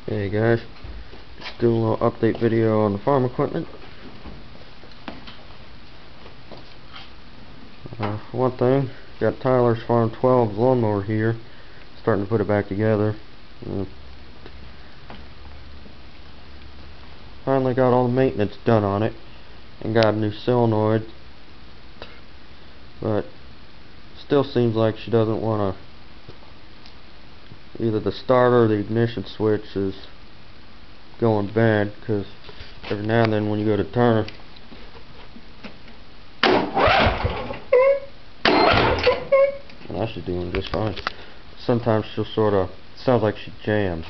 Hey guys, just doing a little update video on the farm equipment. For one thing, got Tyler's Farm 12 lawnmower here, starting to put it back together. Finally got all the maintenance done on it, and got a new solenoid, but still seems like she doesn't want to. Either the starter or the ignition switch is going bad, because every now and then when you go to turn, well, she's doing just fine. Sometimes she'll sort of, sounds like she jams.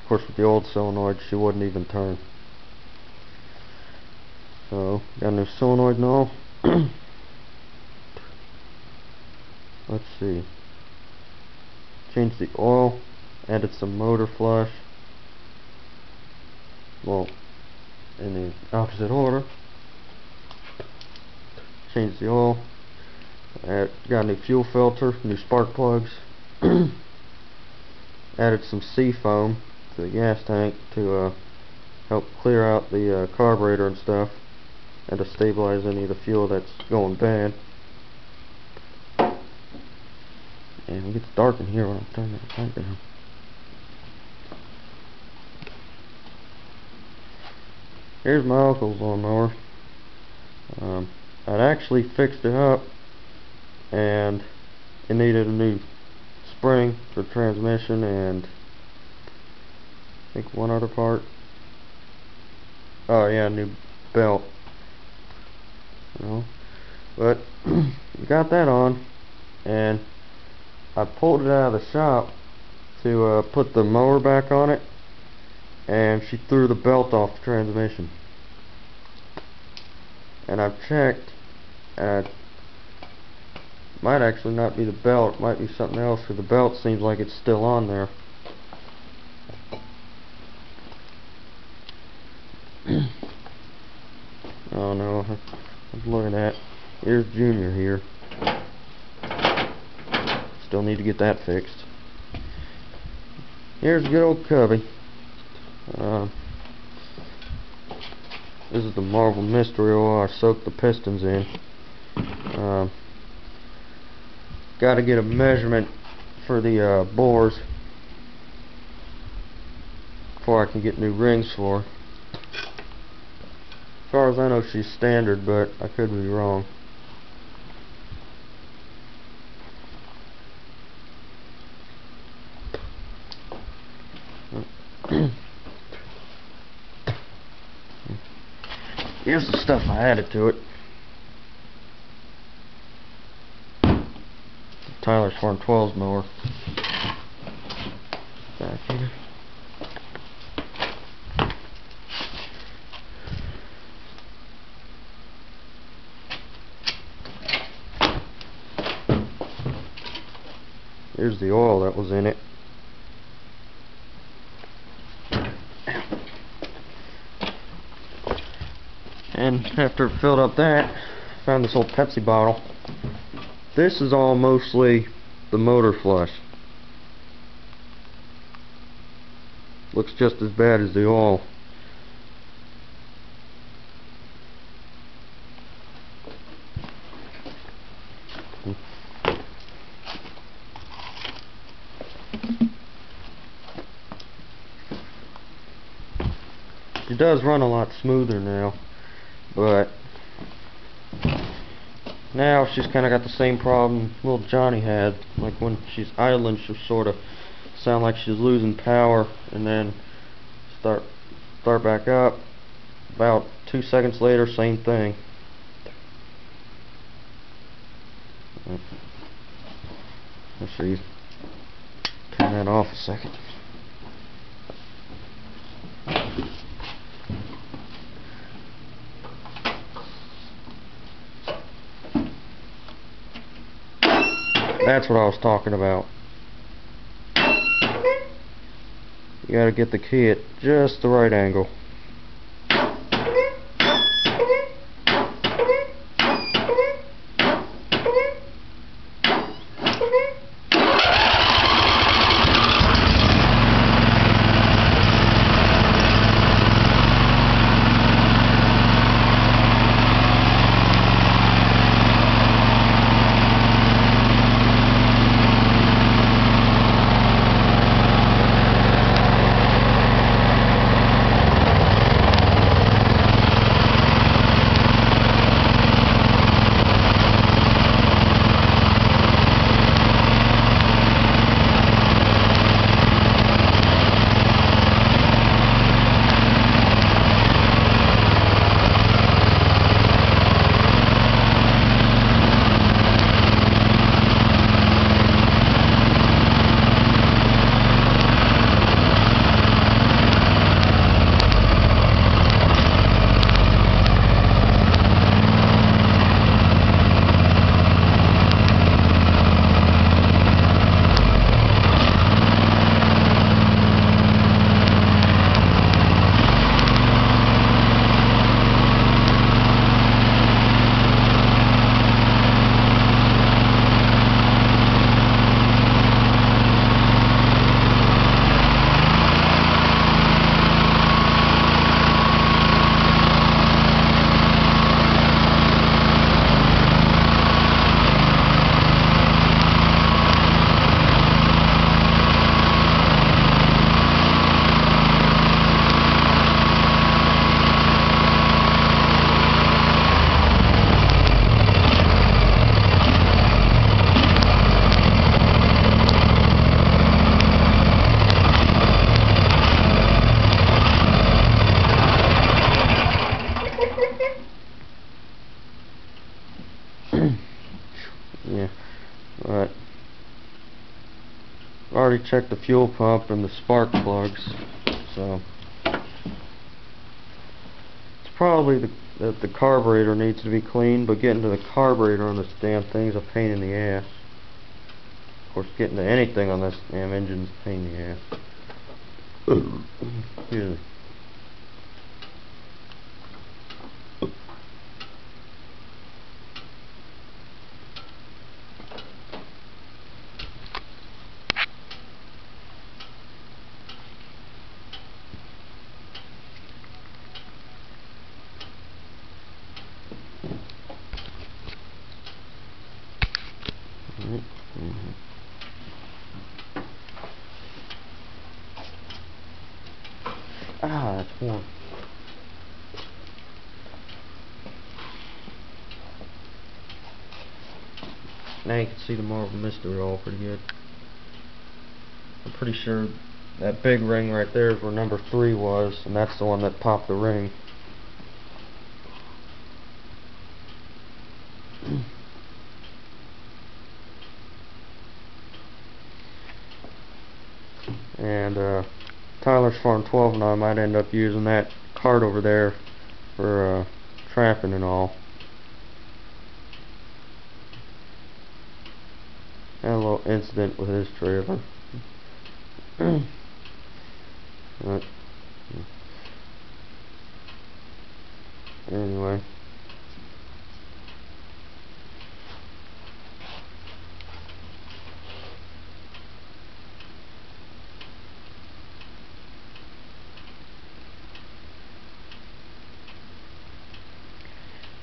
Of course, with the old solenoid, she wouldn't even turn. So, got a new solenoid and all. Let's see. Changed the oil, added some motor flush. Well, in the opposite order. Changed the oil. Got a new fuel filter, new spark plugs. Added some sea foam to the gas tank to help clear out the carburetor and stuff, and to stabilize any of the fuel that's going bad. And it gets dark in here when I'm turning the tank down. Here's my uncle's lawnmower. I'd actually fixed it up, and it needed a new spring for transmission and I think one other part. Oh yeah, new belt. But got that on, and I pulled it out of the shop to put the mower back on it, and she threw the belt off the transmission. And I've checked, and might actually not be the belt, it might be something else, because the belt seems like it's still on there. Oh no, I'm looking at, here's Junior here. Still need to get that fixed. Here's good old Cubby. This is the Marvel Mystery Oil I soaked the pistons in. Got to get a measurement for the bores before I can get new rings for her. As far as I know, she's standard, but I could be wrong. Here's the stuff I added to it. Tyler's Farm 12's mower. Back here. Here's the oil that was in it. And after it filled up that, found this old Pepsi bottle. This is all mostly the motor flush. Looks just as bad as the oil. It does run a lot smoother now, but now she's kind of got the same problem little Johnny had. Like when she's idling, she'll sort of sound like she's losing power, and then start back up. About 2 seconds later, same thing. Let's see. Turn that off a second. That's what I was talking about. You gotta get the key at just the right angle. Yeah, but I've already checked the fuel pump and the spark plugs, so it's probably that the carburetor needs to be cleaned, but getting to the carburetor on this damn thing is a pain in the ass. Of course, getting to anything on this damn engine is a pain in the ass. Excuse me. Ah, that's warm. Now you can see the Marvel Mystery all pretty good. I'm pretty sure that big ring right there is where number 3 was, and that's the one that popped the ring. And Tyler's Farm 12 and I might end up using that cart over there for trapping and all. Had a little incident with his trailer. But, anyway.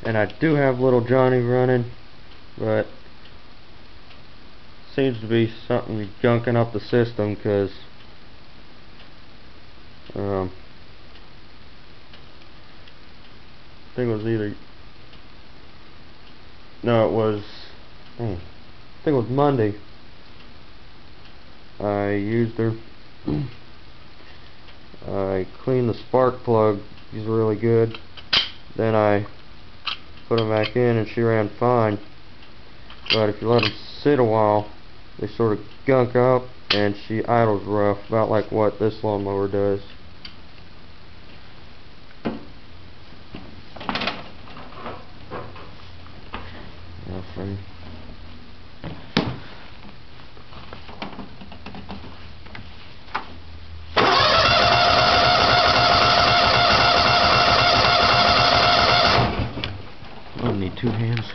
And I do have little Johnny running, but seems to be something gunking up the system, because I think it was either I think it was Monday. I used her. I cleaned the spark plug. He's really good. Then I put them back in and she ran fine. But if you let them sit a while, they sort of gunk up and she idles rough, about like what this lawnmower does. I need 2 hands.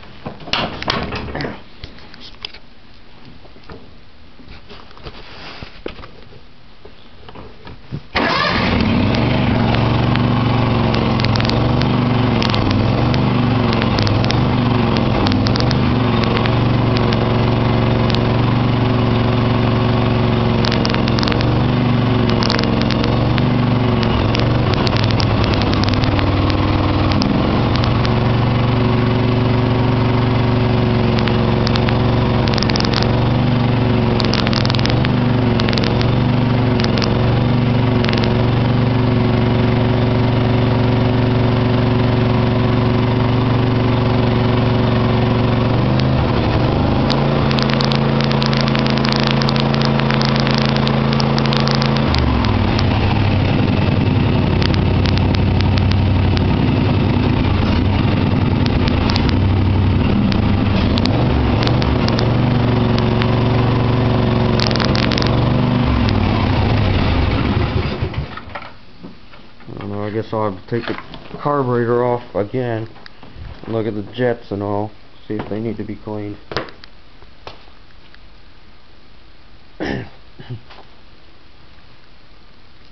I guess I'll have to take the carburetor off again and look at the jets and all, see if they need to be cleaned.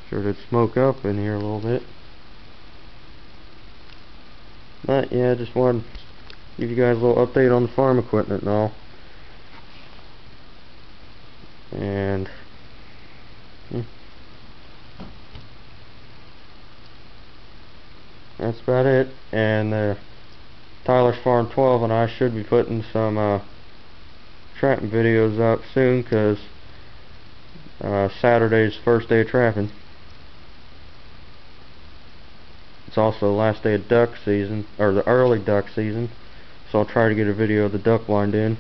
Sure did smoke up in here a little bit. But yeah, just wanted to give you guys a little update on the farm equipment and all. And that's about it. And Tyler's Farm 12 and I should be putting some trapping videos up soon, because Saturday's first day of trapping. It's also the last day of duck season, or the early duck season, so I'll try to get a video of the duck blind in.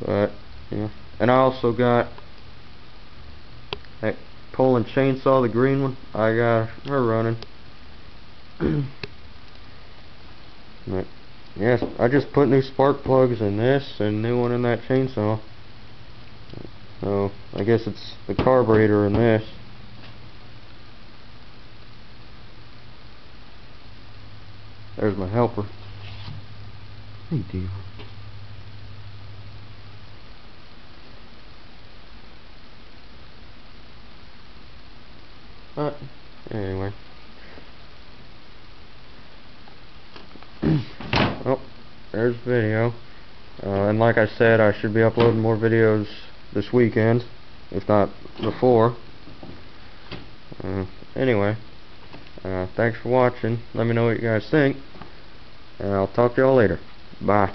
But yeah, and I also got that Poland chainsaw, the green one. I got her running. But yes, I just put new spark plugs in this and new one in that chainsaw. So I guess it's the carburetor in this. There's my helper. Hey, dear. But anyway. Well, there's the video. And like I said, I should be uploading more videos this weekend, if not before. Anyway, thanks for watching. Let me know what you guys think, and I'll talk to y'all later. Bye.